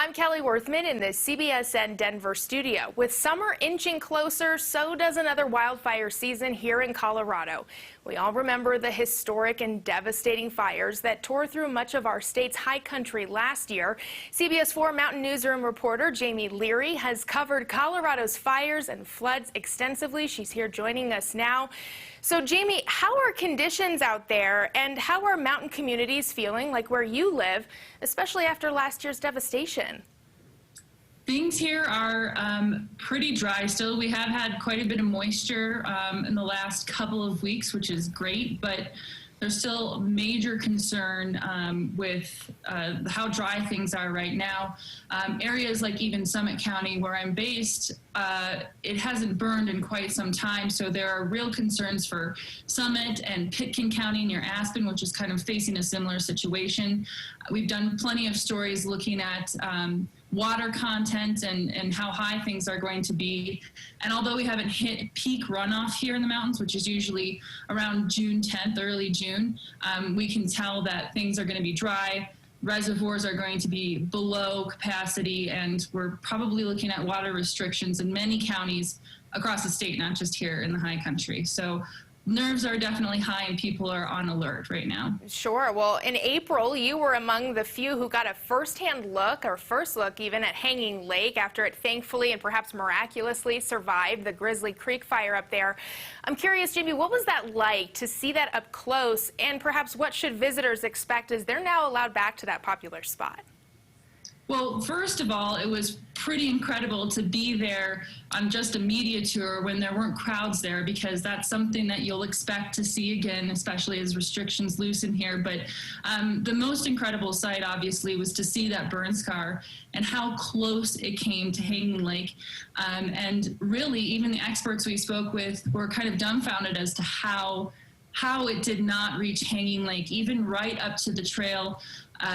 I'm Kelly Worthman in the CBSN Denver studio. With summer inching closer, so does another wildfire season here in Colorado. We all remember the historic and devastating fires that tore through much of our state's high country last year. CBS 4 Mountain Newsroom reporter Jamie Leary has covered Colorado's fires and floods extensively. She's here joining us now. So, Jamie, how are conditions out there, and how are mountain communities feeling, like where you live, especially after last year's devastation? Things here are pretty dry still. We have had quite a bit of moisture in the last couple of weeks, which is great, but there's still major concern with how dry things are right now. Areas like even Summit County, where I'm based, it hasn't burned in quite some time, so there are real concerns for Summit and Pitkin County near Aspen, which is kind of facing a similar situation. We've done plenty of stories looking at water content and how high things are going to be. And although we haven't hit peak runoff here in the mountains, which is usually around June 10th, early June, we can tell that things are going to be dry. Reservoirs are going to be below capacity, and we're probably looking at water restrictions in many counties across the state, not just here in the high country. So nerves are definitely high and people are on alert right now. Sure. Well, in April, you were among the few who got a first-hand look, or first look even, at Hanging Lake after it thankfully and perhaps miraculously survived the Grizzly Creek fire up there. I'm curious, Jamie, what was that like to see that up close, and perhaps what should visitors expect as they're now allowed back to that popular spot? Well, first of all, it was pretty incredible to be there on just a media tour when there weren't crowds there, because that's something that you'll expect to see again, especially as restrictions loosen here. But the most incredible sight, obviously, was to see that burn scar and how close it came to Hanging Lake. And really, even the experts we spoke with were kind of dumbfounded as to how it did not reach Hanging Lake. Even right up to the trail,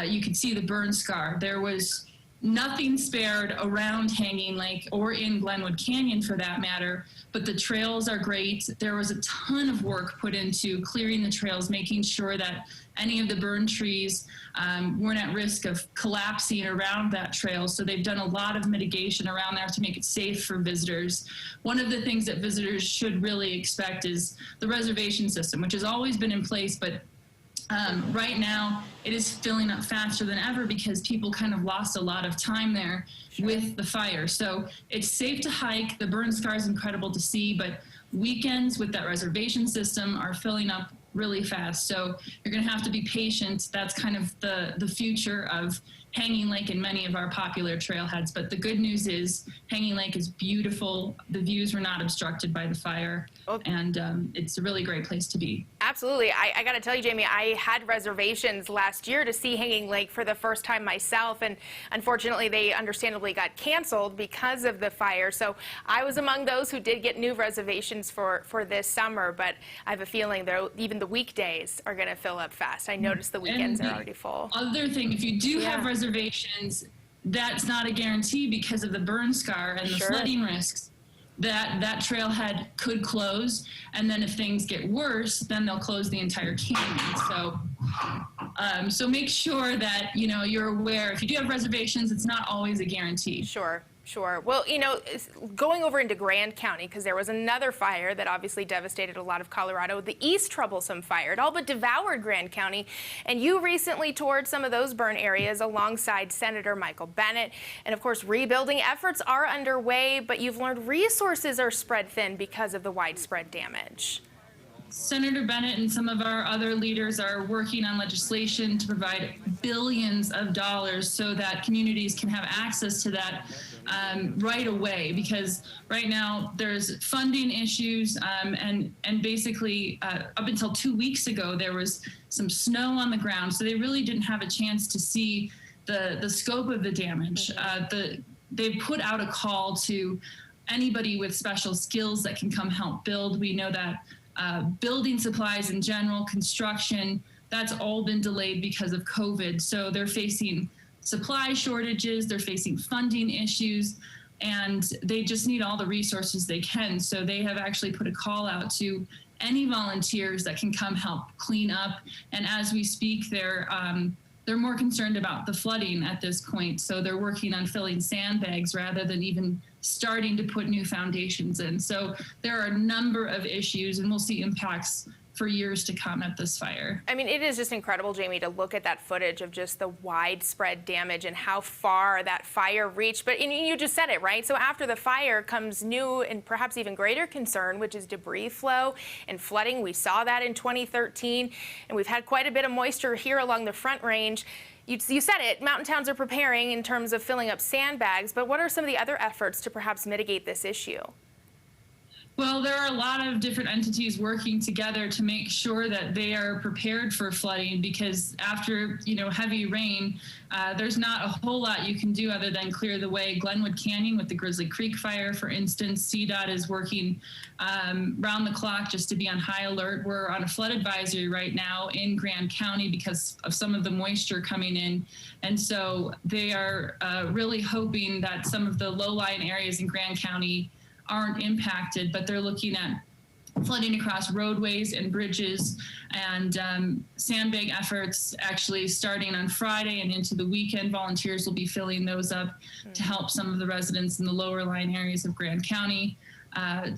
you could see the burn scar. There was nothing spared around Hanging Lake or in Glenwood Canyon for that matter, but the trails are great. There was a ton of work put into clearing the trails, making sure that any of the burned trees weren't at risk of collapsing around that trail. So they've done a lot of mitigation around there to make it safe for visitors. One of the things that visitors should really expect is the reservation system, which has always been in place, but right now, it is filling up faster than ever because people kind of lost a lot of time there with the fire. So it's safe to hike. The burn scar is incredible to see, but weekends with that reservation system are filling up really fast. So you're going to have to be patient. That's kind of the future of Hanging Lake and many of our popular trailheads. But the good news is Hanging Lake is beautiful. The views were not obstructed by the fire, and it's a really great place to be. Absolutely. I got to tell you, Jamie, I had reservations last year to see Hanging Lake for the first time myself, and unfortunately they understandably got canceled because of the fire. So I was among those who did get new reservations for this summer, but I have a feeling that even the weekdays are going to fill up fast. I noticed the weekends are already full. Other thing, if you do have reservations, that's not a guarantee because of the burn scar and the flooding risks. That trailhead could close, and then if things get worse, then they'll close the entire canyon. So make sure that you're aware. If you do have reservations, it's not always a guarantee. Sure. Well, going over into Grand County, because there was another fire that obviously devastated a lot of Colorado, the East Troublesome Fire. It all but devoured Grand County, and you recently toured some of those burn areas alongside Senator Michael Bennet. And of course, rebuilding efforts are underway, but you've learned resources are spread thin because of the widespread damage. Senator Bennet and some of our other leaders are working on legislation to provide billions of dollars so that communities can have access to that right away, because right now there's funding issues, and basically up until 2 weeks ago there was some snow on the ground, so they really didn't have a chance to see the scope of the damage. They put out a call to anybody with special skills that can come help build. We know that building supplies in general, construction, that's all been delayed because of COVID. So they're facing supply shortages, they're facing funding issues, and they just need all the resources they can. So they have actually put a call out to any volunteers that can come help clean up. And as we speak, they're they're more concerned about the flooding at this point. So they're working on filling sandbags rather than even starting to put new foundations in. So there are a number of issues, and we'll see impacts for years to come at this fire. I mean, it is just incredible, Jamie, to look at that footage of just the widespread damage and how far that fire reached. But you just said it, right? So after the fire comes new and perhaps even greater concern, which is debris flow and flooding. We saw that in 2013, and we've had quite a bit of moisture here along the Front Range. You said it, mountain towns are preparing in terms of filling up sandbags, but what are some of the other efforts to perhaps mitigate this issue? Well, there are a lot of different entities working together to make sure that they are prepared for flooding, because after, heavy rain, there's not a whole lot you can do other than clear the way. Glenwood Canyon with the Grizzly Creek fire, for instance, CDOT is working round the clock just to be on high alert. We're on a flood advisory right now in Grand County because of some of the moisture coming in. And so they are really hoping that some of the low-lying areas in Grand County aren't impacted, but they're looking at flooding across roadways and bridges, and sandbag efforts actually starting on Friday and into the weekend. Volunteers will be filling those up to help some of the residents in the lower lying areas of Grand County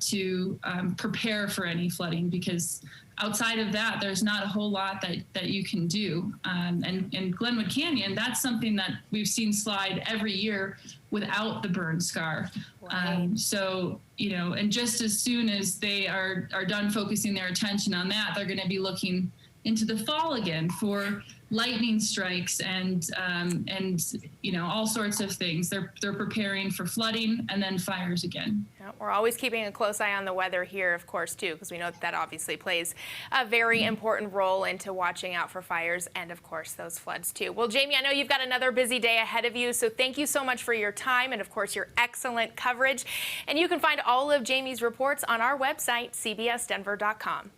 to prepare for any flooding, because outside of that, there's not a whole lot that you can do. And in Glenwood Canyon, that's something that we've seen slide every year without the burn scar. Right. So, and just as soon as they are done focusing their attention on that, they're going to be looking into the fall again for lightning strikes and all sorts of things. They're preparing for flooding and then fires again. Yeah, we're always keeping a close eye on the weather here, of course, too, because we know that obviously plays a very important role into watching out for fires and, of course, those floods, too. Well, Jamie, I know you've got another busy day ahead of you, so thank you so much for your time and, of course, your excellent coverage. And you can find all of Jamie's reports on our website, cbsdenver.com.